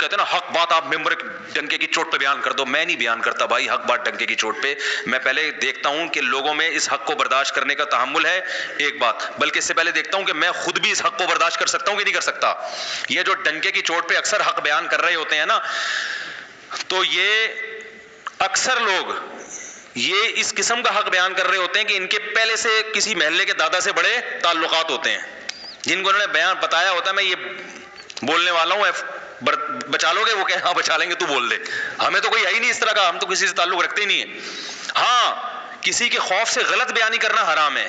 کہتے ہیں نا حق بات آپ ممبر ڈنکے کی چوٹ پہ بیان کر دو. میں نہیں بیان کرتا بھائی حق بات ڈنکے کی چوٹ پہ. میں پہلے دیکھتا ہوں کہ لوگوں میں اس حق کو برداشت کرنے کا تحمل ہے, ایک بات, بلکہ اس سے پہلے دیکھتا ہوں کہ میں خود بھی اس حق کو برداشت کر سکتا ہوں کہ نہیں کر سکتا. یہ جو ڈنکے کی چوٹ پہ اکثر حق بیان کر رہے ہوتے ہیں نا, تو یہ اکثر لوگ یہ اس قسم کا حق بیان کر رہے ہوتے ہیں کہ ان کے پہلے سے کسی محلے کے دادا سے بڑے تعلقات ہوتے ہیں, جن کو انہوں نے بیان بتایا ہوتا ہے میں یہ بولنے والا ہوں, بچا لو گے, وہ کہ ہاں بچا لیں گے, تو بول دے. ہمیں تو کوئی ہے ہی نہیں اس طرح کا, ہم تو کسی سے تعلق رکھتے ہی نہیں ہیں. ہاں کسی کے خوف سے غلط بیانی کرنا حرام ہے,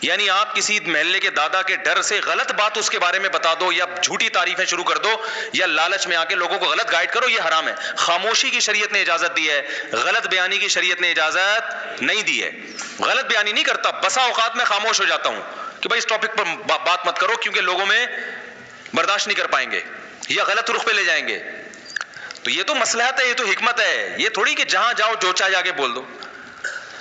یعنی آپ کسی محلے کے دادا کے ڈر سے غلط بات اس کے بارے میں بتا دو, یا جھوٹی تعریفیں شروع کر دو, یا لالچ میں آ کے لوگوں کو غلط گائیڈ کرو, یہ حرام ہے. خاموشی کی شریعت نے اجازت دی ہے, غلط بیانی کی شریعت نے اجازت نہیں دی ہے. غلط بیانی نہیں کرتا, بسا اوقات میں خاموش ہو جاتا ہوں کہ بھائی اس ٹاپک پر بات مت کرو کیونکہ لوگوں میں برداشت نہیں کر پائیں گے یا غلط رخ پہ لے جائیں گے. تو یہ تو مصلحت ہے, یہ تو حکمت ہے, یہ تھوڑی کہ جہاں جاؤ جو چاہے جا کے بول دو.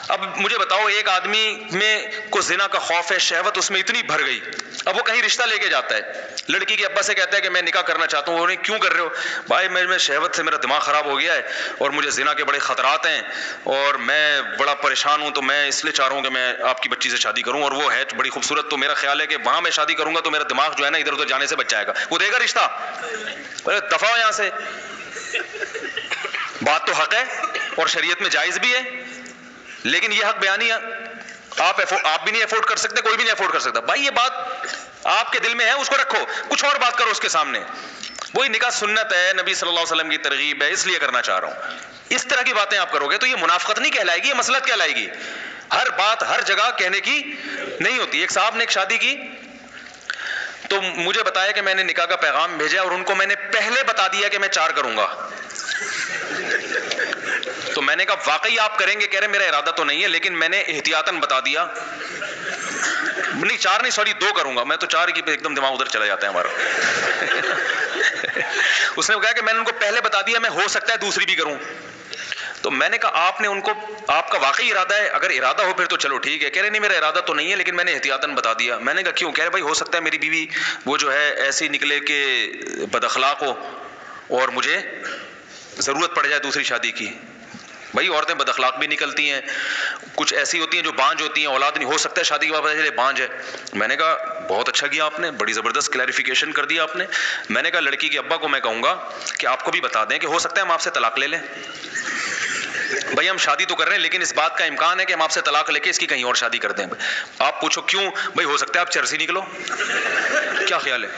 اب مجھے بتاؤ, ایک آدمی میں کو زنا کا خوف ہے, شہوت اس میں اتنی بھر گئی, اب وہ کہیں رشتہ لے کے جاتا ہے, لڑکی کے ابا سے کہتا ہے کہ میں نکاح کرنا چاہتا ہوں. وہ نہیں, کیوں کر رہے ہو؟ بھائی میں شہوت سے میرا دماغ خراب ہو گیا ہے اور مجھے زنا کے بڑے خطرات ہیں اور میں بڑا پریشان ہوں, تو میں اس لیے چاہ رہا ہوں کہ میں آپ کی بچی سے شادی کروں, اور وہ ہے بڑی خوبصورت, تو میرا خیال ہے کہ وہاں میں شادی کروں گا تو میرا دماغ جو ہے نا ادھر ادھر جانے سے بچ جائے گا. وہ دے گا رشتہ؟ دفع ہو یہاں سے. بات تو حق ہے اور شریعت میں جائز بھی ہے, لیکن یہ حق بیانی آپ بھی نہیں افورڈ کر سکتے, کوئی بھی نہیں افورڈ کر سکتا. بھائی یہ بات آپ کے دل میں ہے, اس کو رکھو, کچھ اور بات کرو اس کے سامنے. وہی نکاح سنت ہے, نبی صلی اللہ علیہ وسلم کی ترغیب ہے, اس لیے کرنا چاہ رہا ہوں. اس طرح کی باتیں آپ کرو گے تو یہ منافقت نہیں کہلائے گی, یہ مصلحت کہلائے گی. ہر بات ہر جگہ کہنے کی نہیں ہوتی. ایک صاحب نے ایک شادی کی تو مجھے بتایا کہ میں نے نکاح کا پیغام بھیجا اور ان کو میں نے پہلے بتا دیا کہ میں 4 کروں گا. تو میں نے کہا واقعی آپ کریں گے؟ کہہ رہے میرا ارادہ تو نہیں ہے لیکن میں نے احتیاطاً بتا دیا. نہیں 4 نہیں, سوری 2 کروں گا. میں تو 4 کی ایک دم دماغ ادھر چلا جاتا ہے ہمارا. اس نے کہا کہ میں نے ان کو پہلے بتا دیا, میں ہو سکتا ہے دوسری بھی کروں. تو میں نے کہا آپ نے ان کو, آپ کا واقعی ارادہ ہے؟ اگر ارادہ ہو پھر تو چلو ٹھیک ہے. کہہ رہے نہیں میرا ارادہ تو نہیں ہے لیکن میں نے احتیاطاً بتا دیا. میں نے کہا کیوں؟ کہہ رہے بھائی ہو سکتا ہے میری بیوی وہ جو ہے ایسی نکلے کہ بد اخلاق ہو اور مجھے ضرورت پڑ جائے دوسری شادی کی. بھائی عورتیں بد اخلاق بھی نکلتی ہیں, کچھ ایسی ہوتی ہیں جو بانجھ ہوتی ہیں, اولاد نہیں ہو سکتا ہے شادی کے بعد پتہ چلے بانجھ ہے. میں نے کہا بہت اچھا کیا آپ نے, بڑی زبردست کلیریفیکیشن کر دیا آپ نے. میں نے کہا لڑکی کے ابا کو میں کہوں گا کہ آپ کو بھی بتا دیں کہ ہو سکتا ہے ہم آپ سے طلاق لے لیں. بھائی ہم شادی تو کر رہے ہیں لیکن اس بات کا امکان ہے کہ ہم آپ سے طلاق لے کے اس کی کہیں اور شادی کر دیں. آپ پوچھو کیوں؟ بھائی ہو سکتا ہے آپ چرسی نکلو. کیا خیال ہے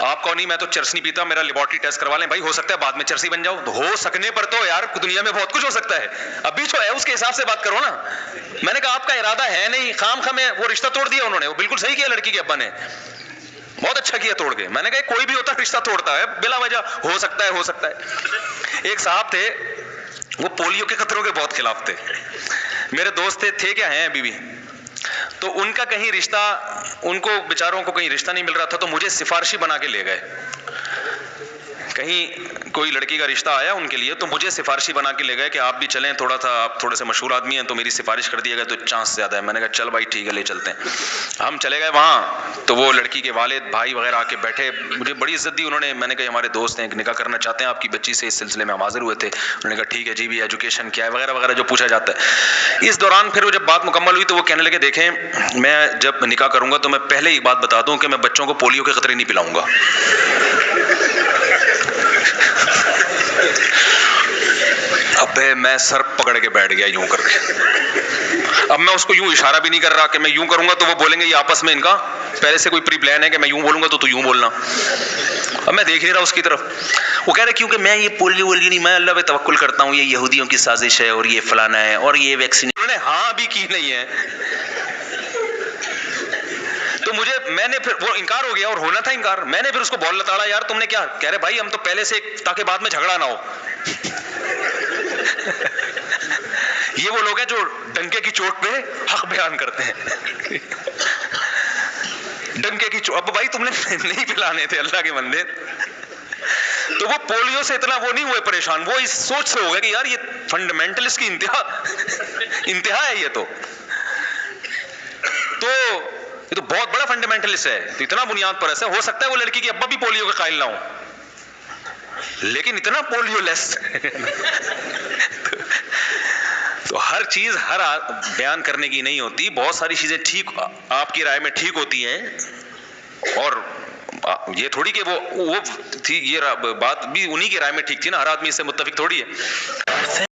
آپ کو؟ نہیں میں تو چرس نہیں پیتا, میرا لیبارٹری ٹیسٹ کروا لیں. بھائی ہو سکتا ہے بعد میں چرسی بن جاؤ. ہو سکنے پر تو یار دنیا میں بہت کچھ ہو سکتا ہے, ابھی جو ہے اس کے حساب سے بات کرو نا. میں نے کہا آپ کا ارادہ ہے نہیں, خام خواہ میں وہ رشتہ توڑ دیا انہوں نے. وہ بالکل صحیح کیا لڑکی کے ابا نے, بہت اچھا کیا توڑ کے. میں نے کہا کوئی بھی ہوتا رشتہ توڑتا ہے بلا وجہ, ہو سکتا ہے ہو سکتا ہے. ایک صاحب تھے وہ پولیو کے خطروں کے بہت خلاف تھے, میرے دوست تھے کیا ہیں ابھی بھی. تو ان کا کہیں رشتہ, ان کو بیچاروں کو کہیں رشتہ نہیں مل رہا تھا, تو مجھے سفارشی بنا کے لے گئے. کہیں کوئی لڑکی کا رشتہ آیا ان کے لیے تو مجھے سفارشی بنا کے لے گئے کہ آپ بھی چلیں, تھوڑا سا آپ تھوڑے سے مشہور آدمی ہیں تو میری سفارش کر دیے گا تو چانس زیادہ ہے. میں نے کہا چل بھائی ٹھیک ہے لے چلتے ہیں. ہم چلے گئے وہاں تو وہ لڑکی کے والد بھائی وغیرہ آ کے بیٹھے, مجھے بڑی عزت دی انہوں نے. میں نے کہا ہمارے دوست ہیں نکاح کرنا چاہتے ہیں آپ کی بچی سے, اس سلسلے میں ہم حاضر ہوئے تھے. انہوں نے کہا ٹھیک ہے جی, بھی ایجوکیشن کیا ہے وغیرہ وغیرہ جو پوچھا جاتا ہے. اس دوران پھر وہ جب بات مکمل ہوئی تو وہ کہنے لگے دیکھیں میں جب نکاح کروں گا تو میں پہلے ہی بات بتا دوں کہ میں بچوں کو پولیو کے قطرے نہیں پلاؤں گا. ابے میں سر پکڑ کے بیٹھ گیا یوں کر کے. اب میں اس کو یوں اشارہ بھی نہیں کر رہا کہ میں یوں کروں گا تو وہ بولیں گے یہ آپس میں ان کا پہلے سے کوئی پری پلان ہے کہ میں یوں بولوں گا تو یوں بولنا. اب میں دیکھ نہیں رہا اس کی طرف. وہ کہہ رہے کیونکہ میں یہ پولیو نہیں, میں اللہ پہ توکل کرتا ہوں, یہ یہودیوں کی سازش ہے اور یہ فلانا ہے اور یہ ویکسین. انہوں نے ہاں بھی کی نہیں ہے تو میں نے پھر وہ انکار ہو گیا اور ہونا تھا انکار. میں نے پھر اس کو بول لتاڑا یار تم نے کیا. کہہ رہے بھائی ہم تو پہلے سے تاکہ بعد میں جھگڑا نہ ہو. یہ وہ لوگ ہیں جو ڈنکے کی چوٹ پہ حق بیان کرتے ہیں. ڈنکے کی چوٹ, اب بھائی تم نے نہیں پلانے تھے اللہ کے بندے. تو وہ پولیو سے اتنا وہ نہیں ہوئے پریشان, وہ اس سوچ سے ہو گیا کہ یار یہ فنڈامنٹلسٹ کی انتہا ہے. یہ تو بہت بڑا فنڈامنٹلسٹ ہے, تو اتنا بنیاد پرست ہے. ہو سکتا ہے وہ لڑکی کے ابا بھی پولیو کے قائل نہ ہو. لیکن اتنا پولیو لیس تو ہر چیز ہر بیان کرنے کی نہیں ہوتی. بہت ساری چیزیں ٹھیک آپ کی رائے میں ٹھیک ہوتی ہیں, اور یہ تھوڑی کہ وہ تھی, یہ بات بھی انہی کی رائے میں ٹھیک تھی نا, ہر آدمی اس سے متفق تھوڑی ہے.